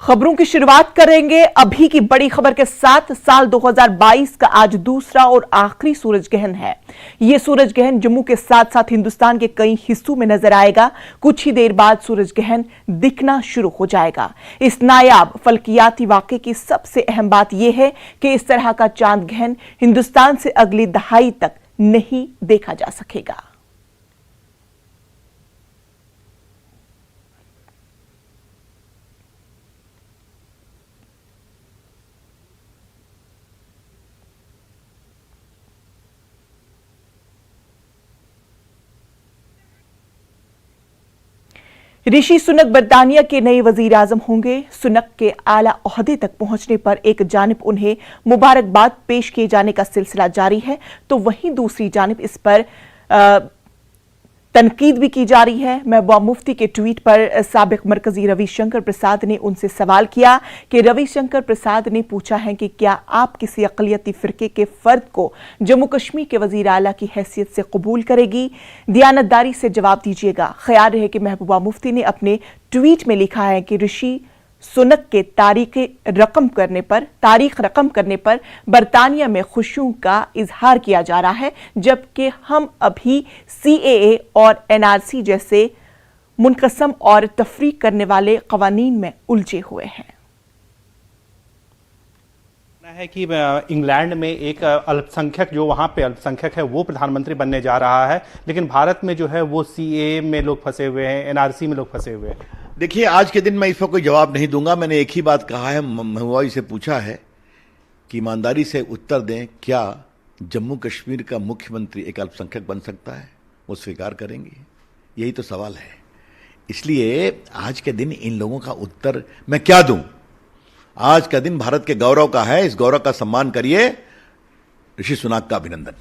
खबरों की शुरुआत करेंगे अभी की बड़ी खबर के साथ। साल 2022 का आज दूसरा और आखिरी सूरज ग्रहण है। यह सूरज ग्रहण जम्मू के साथ साथ हिंदुस्तान के कई हिस्सों में नजर आएगा। कुछ ही देर बाद सूरज ग्रहण दिखना शुरू हो जाएगा। इस नायाब फल्कियाती वाकये की सबसे अहम बात यह है कि इस तरह का चांद ग्रहण हिंदुस्तान से अगली दहाई तक नहीं देखा जा सकेगा। ऋषि सुनक बरतानिया के नए वजीर आजम होंगे। सुनक के आला ओहदे तक पहुंचने पर एक जानिब उन्हें मुबारकबाद पेश किए जाने का सिलसिला जारी है, तो वहीं दूसरी जानिब इस पर तनकीद भी की जा रही है। महबूबा मुफ्ती के ट्वीट पर साबिक मरकजी रविशंकर प्रसाद ने उनसे सवाल किया कि रविशंकर प्रसाद ने पूछा है कि क्या आप किसी अक़लियती फिरके के फर्द को जम्मू कश्मीर के वजीर आला की हैसियत से कबूल करेगी? दियानतदारी से जवाब दीजिएगा। ख्याल रहे कि महबूबा मुफ्ती ने अपने ट्वीट में लिखा है कि ऋषि सुनक के तारीख रकम करने पर बरतानिया में खुशियों का इजहार किया जा रहा है, जबकि हम अभी CAA और NRC जैसे मुनकसम और तफरीक करने वाले कवानीन में उलझे हुए हैं। है कि इंग्लैंड में एक अल्पसंख्यक, जो वहां पे अल्पसंख्यक है, वो प्रधानमंत्री बनने जा रहा है, लेकिन भारत में जो है वो CAA में लोग फंसे हुए हैं, NRC में लोग फंसे हुए हैं। देखिए, आज के दिन मैं इस पर कोई जवाब नहीं दूंगा। मैंने एक ही बात कहा है, महबूबा जी से पूछा है कि ईमानदारी से उत्तर दें, क्या जम्मू कश्मीर का मुख्यमंत्री एक अल्पसंख्यक बन सकता है? वो स्वीकार करेंगे? यही तो सवाल है। इसलिए आज के दिन इन लोगों का उत्तर मैं क्या दूं? आज का दिन भारत के गौरव का है। इस गौरव का सम्मान करिए। ऋषि सुनक का अभिनंदन।